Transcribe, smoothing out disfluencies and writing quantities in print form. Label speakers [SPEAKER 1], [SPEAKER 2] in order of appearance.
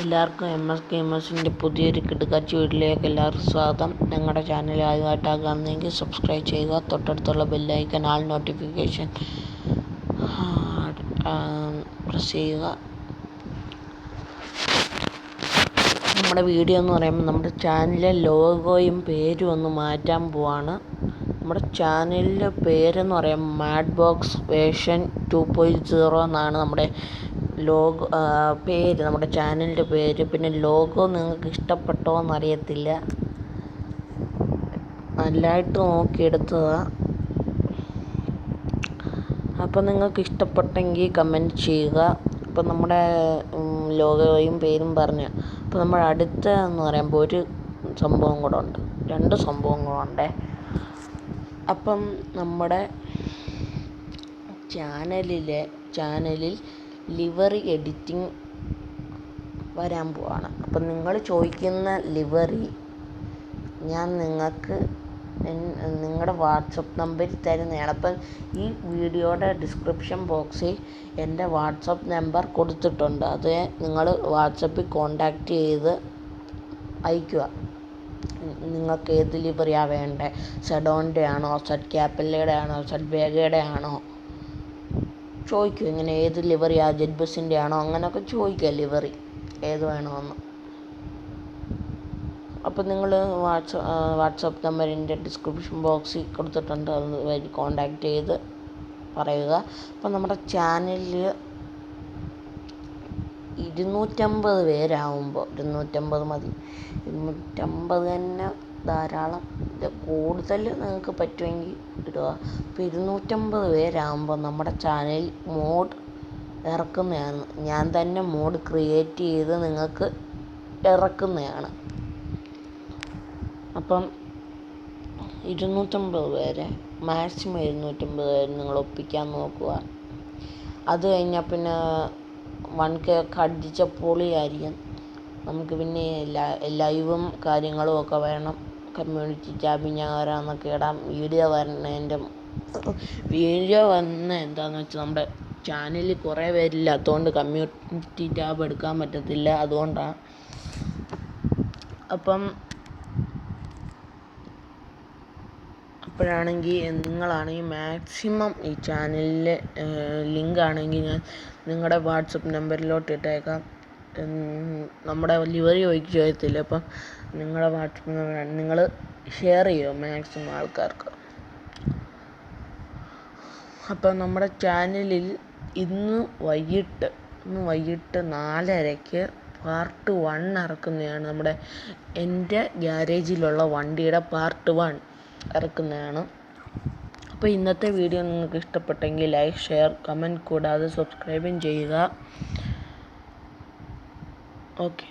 [SPEAKER 1] എല്ലാവർക്കും MS ഗെയിമേഴ്സിൻ്റെ പുതിയൊരു കിടുക്കാച്ചി വീട്ടിലേക്ക് എല്ലാവർക്കും സ്വാഗതം. ഞങ്ങളുടെ ചാനൽ ആദ്യമായിട്ടാകുന്നെങ്കിൽ സബ്സ്ക്രൈബ് ചെയ്യുക. തൊട്ടടുത്തുള്ള ബെല്ലൈക്കൺ ആൾ നോട്ടിഫിക്കേഷൻ പ്രസ് ചെയ്യുക. നമ്മുടെ വീഡിയോ എന്ന് പറയുമ്പോൾ നമ്മുടെ ചാനലിലെ ലോഗോയും പേരും ഒന്ന് മാറ്റാൻ പോവാണ്. നമ്മുടെ ചാനലിൻ്റെ പേരെന്ന് പറയുമ്പോൾ മാഡ് ബോക്സ് വേർഷൻ 2.0 എന്നാണ് നമ്മുടെ പേര്, നമ്മുടെ ചാനലിൻ്റെ പേര്. പിന്നെ ലോഗോ നിങ്ങൾക്ക് ഇഷ്ടപ്പെട്ടോ എന്നറിയത്തില്ല, നല്ലതായിട്ട് നോക്കിയെടുത്തതാണ്. അപ്പോൾ നിങ്ങൾക്ക് ഇഷ്ടപ്പെട്ടെങ്കിൽ കമൻറ്റ് ചെയ്യുക. അപ്പോൾ നമ്മുടെ ലോഗോയും പേരും പറഞ്ഞ് അപ്പോൾ നമ്മൾ അടുത്തതെന്ന് പറയുമ്പോൾ ഒരു സംഭവം കൂടെ ഉണ്ട്, രണ്ട് സംഭവങ്ങളുണ്ട്. അപ്പം നമ്മുടെ ചാനലിൽ ലിവറി എഡിറ്റിംഗ് വരാൻ പോവാണ്. അപ്പം നിങ്ങൾ ചോദിക്കുന്ന ലിവറി ഞാൻ നിങ്ങൾക്ക് നിങ്ങളുടെ വാട്സപ്പ് നമ്പറിൽ തരുന്നതാണ്. അപ്പം ഈ വീഡിയോയുടെ ഡിസ്ക്രിപ്ഷൻ ബോക്സിൽ എൻ്റെ വാട്സപ്പ് നമ്പർ കൊടുത്തിട്ടുണ്ട്. അത് നിങ്ങൾ വാട്സപ്പിൽ കോണ്ടാക്റ്റ് ചെയ്ത് അയയ്ക്കുക. നിങ്ങൾക്ക് ഏത് ലിവറിയാണ് വേണ്ടത്? സെഡോണിൻ്റെ ആണോ, സെഡ് ക്യാപ്പല്ലയുടെ ആണോ, സെഡ് വേഗയുടെ ആണോ ചോദിക്കും. ഇങ്ങനെ ഏത് ലിവറിയാണ്, ജെറ്റ് ബസ്സിൻ്റെ ആണോ, അങ്ങനെയൊക്കെ ചോദിക്കുക ലിവറി ഏത് വേണമെന്ന്. അപ്പോൾ നിങ്ങൾ വാട്സപ്പ് നമ്പറിൻ്റെ ഡിസ്ക്രിപ്ഷൻ ബോക്സിൽ കൊടുത്തിട്ടുണ്ട്, അത് വഴി കോണ്ടാക്റ്റ് ചെയ്ത് പറയുക. അപ്പം നമ്മുടെ ചാനലിൽ 250 പേരാകുമ്പോൾ 250 മതി, 250 തന്നെ ധാരാളം. കൂടുതൽ നിങ്ങൾക്ക് പറ്റുമെങ്കിൽ ഇടുക. അപ്പോൾ 250 പേരാകുമ്പോൾ നമ്മുടെ ചാനൽ മോഡ് ഇറക്കുന്നതാണ്. ഞാൻ തന്നെ മോഡ് ക്രിയേറ്റ് ചെയ്ത് നിങ്ങൾക്ക് ഇറക്കുന്നതാണ്. അപ്പം 250 പേരെ, മാക്സിമം 250 പേര് നിങ്ങൾ ഒപ്പിക്കാൻ നോക്കുക. അത് കഴിഞ്ഞാൽ പിന്നെ 1K ഒക്കെ അടിച്ച പൊളിയായിരിക്കും. നമുക്ക് പിന്നെ ലൈവും കാര്യങ്ങളും ഒക്കെ വേണം. കമ്മ്യൂണിറ്റി ടാബിൽ എന്നൊക്കെ ഇടാം. വീഡിയോ വന്ന എന്താണെന്ന് വെച്ചാൽ നമ്മുടെ ചാനലിൽ കുറേ പേരില്ലാത്തതുകൊണ്ട് കമ്മ്യൂണിറ്റി ടാബ് എടുക്കാൻ പറ്റത്തില്ല, അതുകൊണ്ടാണ്. അപ്പോഴാണെങ്കിൽ നിങ്ങളാണെങ്കിൽ മാക്സിമം ഈ ചാനലിലെ ലിങ്ക് ആണെങ്കിൽ ഞാൻ നിങ്ങളുടെ വാട്സപ്പ് നമ്പറിലോട്ട് ഇട്ടേക്കാം. നമ്മുടെ ലിവറി ചോദിക്കത്തില്ല. അപ്പം നിങ്ങളുടെ വാട്സപ്പ് നമ്പർ നിങ്ങൾ ഷെയർ ചെയ്യുമോ മാക്സിമം ആൾക്കാർക്ക്. അപ്പം നമ്മുടെ ചാനലിൽ ഇന്ന് വൈകിട്ട് 4:30 പാർട്ട് 1 ഇറക്കുന്നതാണ്. നമ്മുടെ എൻ്റെ ഗ്യാരേജിലുള്ള വണ്ടിയുടെ പാർട്ട് 1 ഇറക്കുന്നതാണ്. അപ്പോൾ ഇന്നത്തെ വീഡിയോ നിങ്ങൾക്ക് ഇഷ്ടപ്പെട്ടെങ്കിൽ ലൈക്ക്, ഷെയർ, കമൻറ്റ് കൂടാതെ സബ്സ്ക്രൈബും ചെയ്യുക. ഓക്കെ.